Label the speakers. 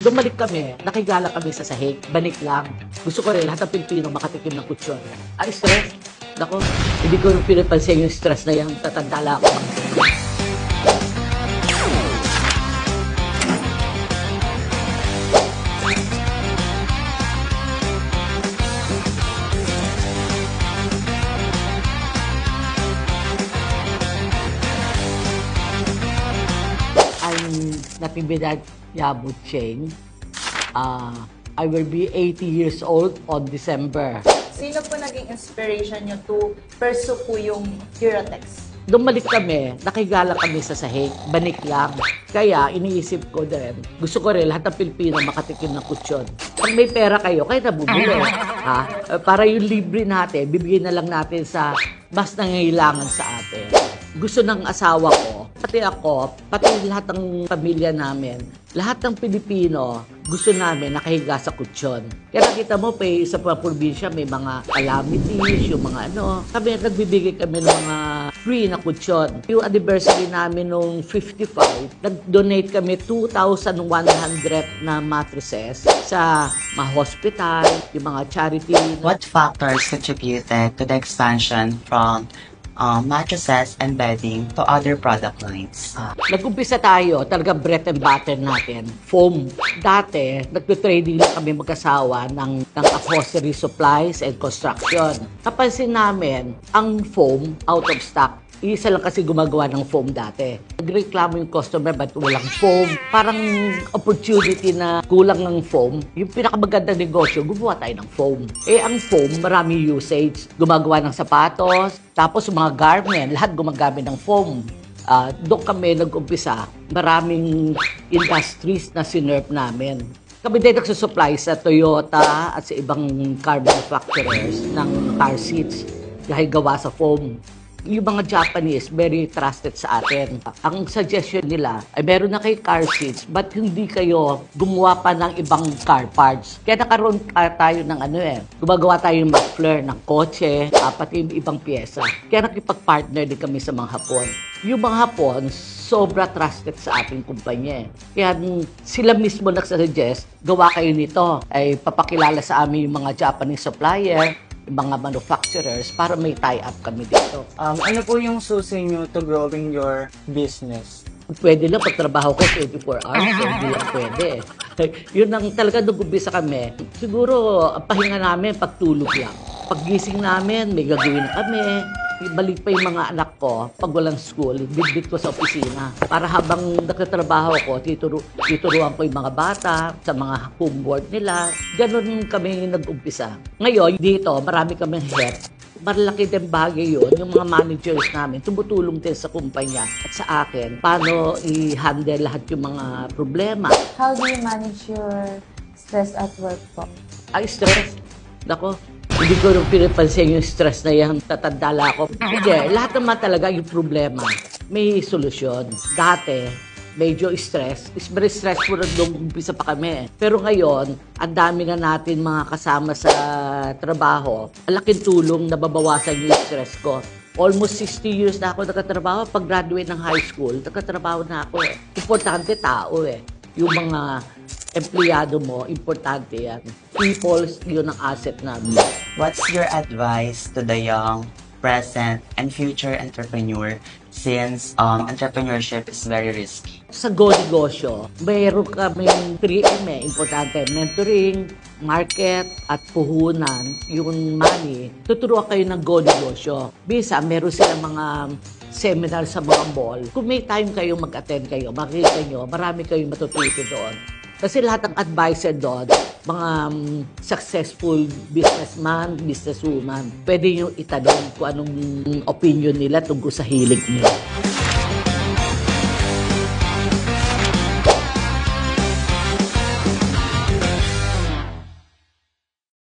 Speaker 1: Bumalik kami, nakigala kami sa sahig, banik lang. Gusto ko rin lahat ng Pilipino makatikim ng kutsyon. Ay, stress. Nako, hindi ko rin pinapansin yung stress na yan, tatandala ako. I'm Natividad Yabut Cheng. I will be 80 years old on December.
Speaker 2: Sino po naging inspiration nyo to pursue po yung Duratex?
Speaker 1: Dumalik kami, nakigala kami sa sahig, banik lang. Kaya iniisip ko din, gusto ko rin lahat ng Pilipino makatikim ng kutsyon. Pag may pera kayo, kayo na bumili. Ha? Para yung libre natin, bibigyan na lang natin sa mas nangailangan sa atin. Gusto ng asawa ko, pati ako, pati lahat ng pamilya namin, lahat ng Pilipino, gusto namin nakahiga sa kutsyon. Kaya nakita mo, sa probinsya may mga calamities, yung mga ano. Kami, nagbibigay kami ng mga free na kutsyon. Yung anniversary namin nung 55, nag-donate kami 2,100 na mattresses sa mga hospital, yung mga charity.
Speaker 3: What factors contributed to the expansion from mattresses and bedding to other product lines?
Speaker 1: Nag-umpisa tayo, talaga bread and butter natin. Foam. Dati, nagtutrading lang kami mag-asawa ng upholstery supplies and construction. Napansin namin, ang foam out of stock. Isa lang kasi gumagawa ng foam dati. Nagreklamo yung customer, ba't walang foam? Parang opportunity na kulang ng foam. Yung pinakamagandang negosyo, gumawa tayo ng foam. Ang foam, marami usage. Gumagawa ng sapatos, tapos mga garment, lahat gumagamit ng foam. Doon kami nag-umpisa. Maraming industries na sinerve namin. Kami din nagsusupply sa Toyota at sa ibang car manufacturers ng car seats dahil gawa sa foam. Yung mga Japanese, very trusted sa atin. Ang suggestion nila ay meron na kayo car seats, but hindi kayo gumawa pa ng ibang car parts. Kaya nakaroon tayo ng gumagawa tayo ng muffler, ng kotse, pati yung ibang pyesa. Kaya nakipag-partner din kami sa mga Hapon. Yung mga Hapon, sobra trusted sa ating kumpanya. Kaya sila mismo nagsasuggest, gawa kayo nito. Ay papakilala sa amin yung mga Japanese supplier, mga manufacturers para may tie-up kami dito.
Speaker 4: Ano po yung susi nyo to growing your business?
Speaker 1: Pwede lang pagtrabaho ko 24 hours, hindi lang pwede. Yun ang talaga nag-umpisa kami. Siguro, ang pahinga namin, pagtulog lang. Paggising namin, may gagawin na kami. Ibalik pa yung mga anak ko pag walang school, bit ko sa opisina. Para habang nagtatrabaho ko, tituruan ko yung mga bata sa mga homework nila. Ganon kami nag-umpisa. Ngayon, dito, marami kaming help. Malaki din bagay yun. Yung mga managers namin, tumutulong din sa kumpanya at sa akin. Paano i-handle lahat yung mga problema.
Speaker 2: How do you manage your stress at work po?
Speaker 1: Ay, stress. Nako. Hindi ko rin pinapansin yung stress na yan, tatandala ako. Hindi, lahat naman talaga yung problema, may solusyon. Dati, medyo stress. It's very stressful nung umpisa pa kami. Pero ngayon, ang dami na natin mga kasama sa trabaho. Malaking tulong na babawasan yung stress ko. Almost 60 years na ako nakatrabaho. Pag-graduate ng high school, nakatrabaho na ako . Importante tao . Yung mga empleyado mo, importante yan. People, yun ang asset namin.
Speaker 3: What's your advice to the young, present, and future entrepreneur since entrepreneurship is very risky?
Speaker 1: Sa go-negosyo, mayroon kaming 3M . Importante, mentoring, market, at puhunan, yung money. Tuturuan kayo ng go-negosyo. Bisa, meron silang mga seminar sa mga mall. Kung may time kayo mag-attend kayo, makikita nyo, marami kayong matututo doon. Kasi lahat ng advisor doon, mga successful businessman, businesswoman, pwede nyo itanong kung anong opinion nila tungkol sa hilig nyo.